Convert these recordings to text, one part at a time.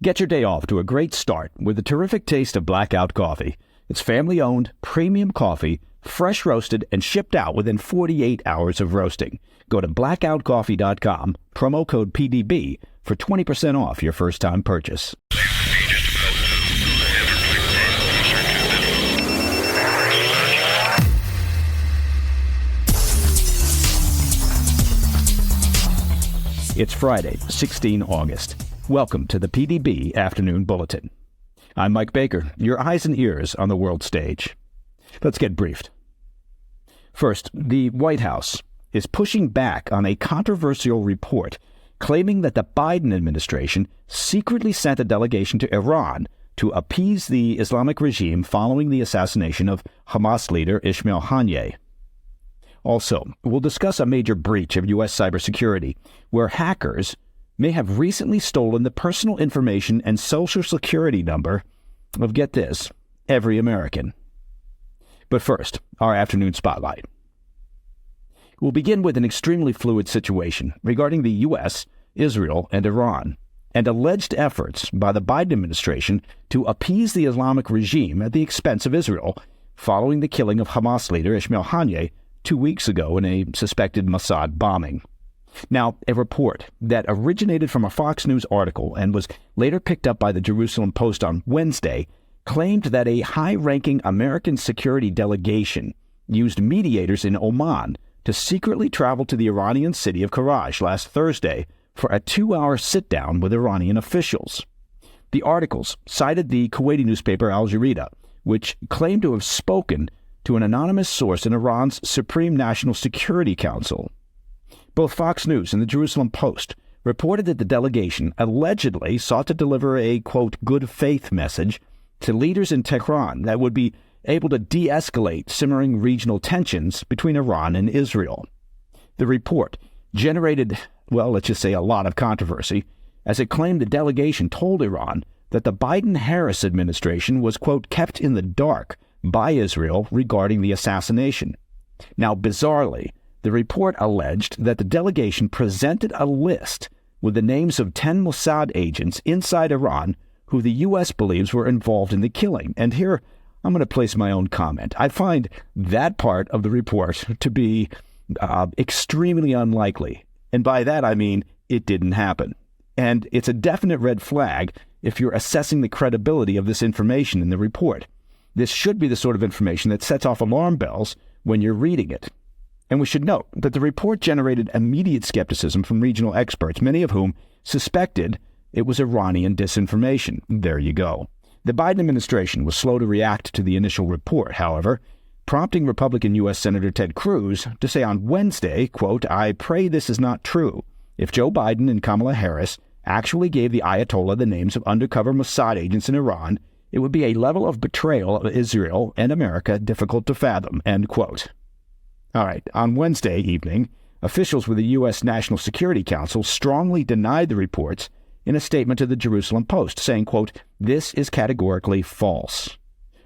Get your day off to a great start with the terrific taste of Blackout Coffee. It's family-owned, premium coffee, fresh roasted, and shipped out within 48 hours of roasting. Go to blackoutcoffee.com, promo code PDB, for 20% off your first-time purchase. It's Friday, 16 August. Welcome to the PDB Afternoon Bulletin. I'm Mike Baker, your eyes and ears on the world stage. Let's get briefed. First, the White House is pushing back on a controversial report claiming that the Biden administration secretly sent a delegation to Iran to appease the Islamic regime following the assassination of Hamas leader Ismail Haniyeh. Also, we'll discuss a major breach of U.S. cybersecurity, where hackers may have recently stolen the personal information and social security number of, get this, every American. But first, our afternoon spotlight. We'll begin with an extremely fluid situation regarding the U.S., Israel, and Iran, and alleged efforts by the Biden administration to appease the Islamic regime at the expense of Israel following the killing of Hamas leader Ismail Haniyeh 2 weeks ago in a suspected Mossad bombing. Now, a report that originated from a Fox News article and was later picked up by the Jerusalem Post on Wednesday claimed that a high-ranking American security delegation used mediators in Oman to secretly travel to the Iranian city of Karaj last Thursday for a 2-hour sit-down with Iranian officials. The articles cited the Kuwaiti newspaper Al Jazeera, which claimed to have spoken to an anonymous source in Iran's Supreme National Security Council. Both Fox News and the Jerusalem Post reported that the delegation allegedly sought to deliver a, quote, good faith message to leaders in Tehran that would be able to de-escalate simmering regional tensions between Iran and Israel. The report generated, well, let's just say a lot of controversy, as it claimed the delegation told Iran that the Biden-Harris administration was, quote, kept in the dark by Israel regarding the assassination. Now, bizarrely, the report alleged that the delegation presented a list with the names of 10 Mossad agents inside Iran who the U.S. believes were involved in the killing. And here, I'm going to place my own comment. I find that part of the report to be extremely unlikely. And by that, I mean it didn't happen. And it's a definite red flag if you're assessing the credibility of this information in the report. This should be the sort of information that sets off alarm bells when you're reading it. And we should note that the report generated immediate skepticism from regional experts, many of whom suspected it was Iranian disinformation. There you go. The Biden administration was slow to react to the initial report, however, prompting Republican U.S. Senator Ted Cruz to say on Wednesday, quote, I pray this is not true. If Joe Biden and Kamala Harris actually gave the Ayatollah the names of undercover Mossad agents in Iran, it would be a level of betrayal of Israel and America difficult to fathom, end quote. All right, on Wednesday evening, officials with the U.S. National Security Council strongly denied the reports in a statement to the Jerusalem Post, saying, quote, this is categorically false.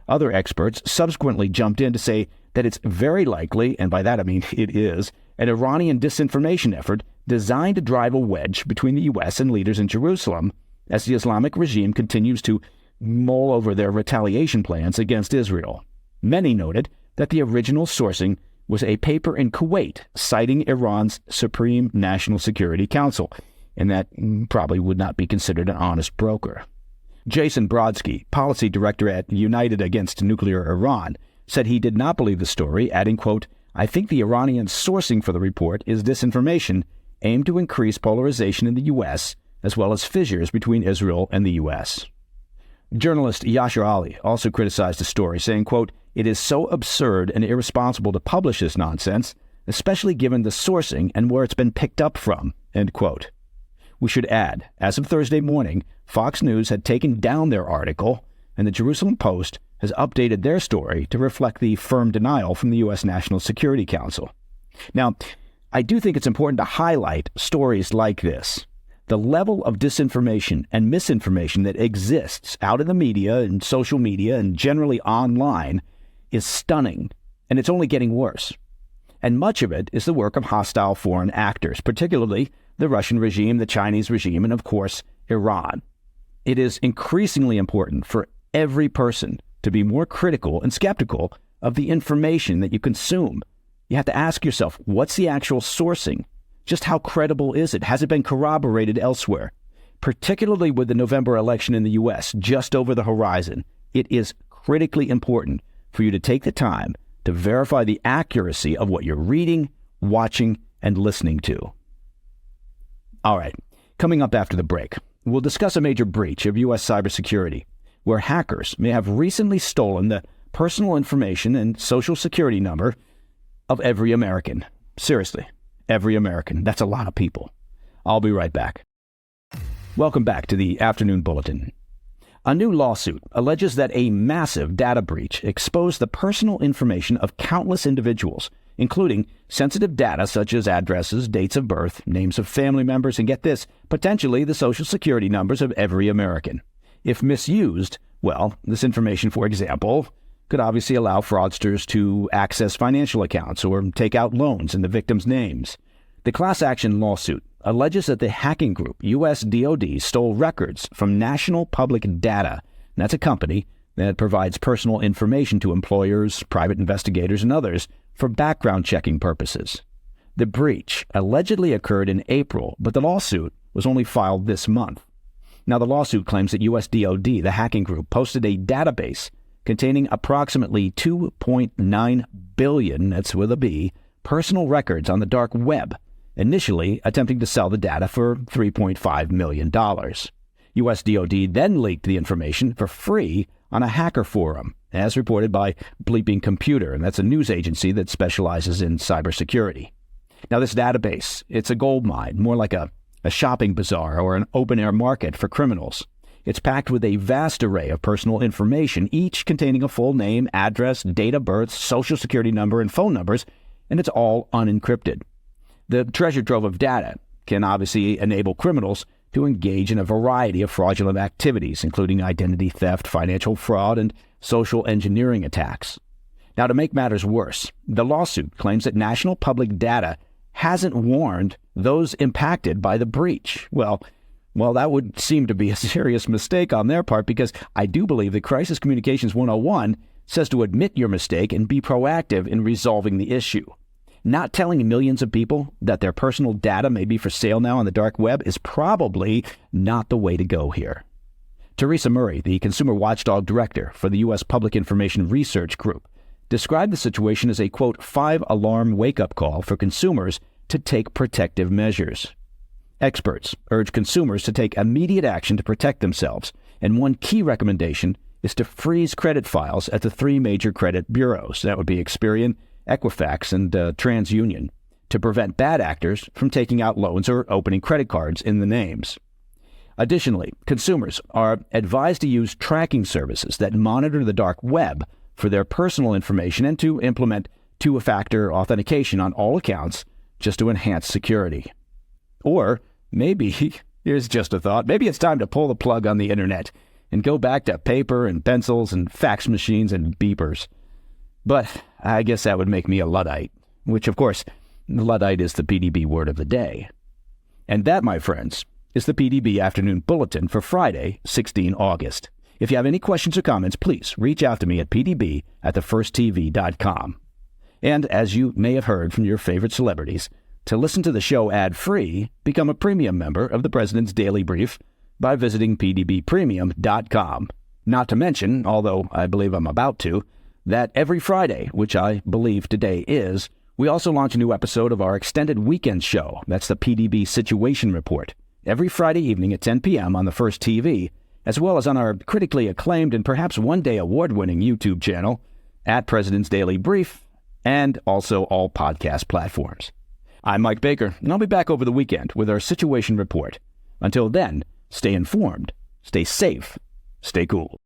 Other experts subsequently jumped in to say that it's very likely, and by that I mean it is, an Iranian disinformation effort designed to drive a wedge between the U.S. and leaders in Jerusalem as the Islamic regime continues to mull over their retaliation plans against Israel. Many noted that the original sourcing was a paper in Kuwait citing Iran's Supreme National Security Council, and that probably would not be considered an honest broker. Jason Brodsky, policy director at United Against Nuclear Iran, said he did not believe the story, adding, quote, I think the Iranian sourcing for the report is disinformation aimed to increase polarization in the U.S., as well as fissures between Israel and the U.S. Journalist Yasser Ali also criticized the story, saying, quote, it is so absurd and irresponsible to publish this nonsense, especially given the sourcing and where it's been picked up from, end quote. We should add, as of Thursday morning, Fox News had taken down their article, and the Jerusalem Post has updated their story to reflect the firm denial from the U.S. National Security Council. Now, I do think it's important to highlight stories like this. The level of disinformation and misinformation that exists out in the media and social media and generally online is stunning, and it's only getting worse. And much of it is the work of hostile foreign actors, particularly the Russian regime, the Chinese regime, and of course, Iran. it is increasingly important for every person to be more critical and skeptical of the information that you consume. You have to ask yourself, what's the actual sourcing? Just how credible is it? Has it been corroborated elsewhere? Particularly with the November election in the U.S. just over the horizon, it is critically important for you to take the time to verify the accuracy of what you're reading, watching, and listening to. All right, coming up after the break, we'll discuss a major breach of U.S. cybersecurity, where hackers may have recently stolen the personal information and social security number of every American. Seriously, every American. That's a lot of people. I'll be right back. Welcome back to the Afternoon Bulletin. A new lawsuit alleges that a massive data breach exposed the personal information of countless individuals, including sensitive data such as addresses, dates of birth, names of family members, and get this, potentially the social security numbers of every American. If misused, well, this information, for example, could obviously allow fraudsters to access financial accounts or take out loans in the victims' names. The class action lawsuit alleges that the hacking group, U.S. DoD, stole records from National Public Data. And that's a company that provides personal information to employers, private investigators, and others for background checking purposes. The breach allegedly occurred in April, but the lawsuit was only filed this month. Now, the lawsuit claims that U.S. DoD, the hacking group, posted a database containing approximately 2.9 billion, that's with a B, personal records on the dark web, initially attempting to sell the data for $3.5 million. U.S. DoD then leaked the information for free on a hacker forum, as reported by Bleeping Computer, and that's a news agency that specializes in cybersecurity. Now, this database, it's a gold mine, more like a shopping bazaar or an open-air market for criminals. It's packed with a vast array of personal information, each containing a full name, address, date of birth, social security number, and phone numbers, and it's all unencrypted. The treasure trove of data can obviously enable criminals to engage in a variety of fraudulent activities, including identity theft, financial fraud, and social engineering attacks. Now, to make matters worse, the lawsuit claims that National Public Data hasn't warned those impacted by the breach. Well, that would seem to be a serious mistake on their part, because I do believe that Crisis Communications 101 says to admit your mistake and be proactive in resolving the issue. Not telling millions of people that their personal data may be for sale now on the dark web is probably not the way to go here. Teresa Murray, the consumer watchdog director for the U.S. Public Information Research Group, described the situation as a, quote, 5-alarm wake-up call for consumers to take protective measures. Experts urge consumers to take immediate action to protect themselves, and one key recommendation is to freeze credit files at the 3 major credit bureaus. That would be Experian, Equifax, and TransUnion, to prevent bad actors from taking out loans or opening credit cards in the names. Additionally, consumers are advised to use tracking services that monitor the dark web for their personal information and to implement two-factor authentication on all accounts just to enhance security. Or maybe, here's just a thought, maybe it's time to pull the plug on the internet and go back to paper and pencils and fax machines and beepers. But I guess that would make me a Luddite, which, of course, Luddite is the PDB word of the day. And that, my friends, is the PDB Afternoon Bulletin for Friday, 16 August. If you have any questions or comments, please reach out to me at pdb@thefirsttv.com. And as you may have heard from your favorite celebrities, to listen to the show ad-free, become a premium member of the President's Daily Brief by visiting pdbpremium.com. Not to mention, although I believe I'm about to, that every Friday, which I believe today is, we also launch a new episode of our extended weekend show. That's the PDB Situation Report, every Friday evening at 10 p.m. on the First TV, as well as on our critically acclaimed and perhaps one day award-winning YouTube channel at President's Daily Brief, and also all podcast platforms. I'm Mike Baker, and I'll be back over the weekend with our Situation Report. Until then, stay informed, stay safe, stay cool.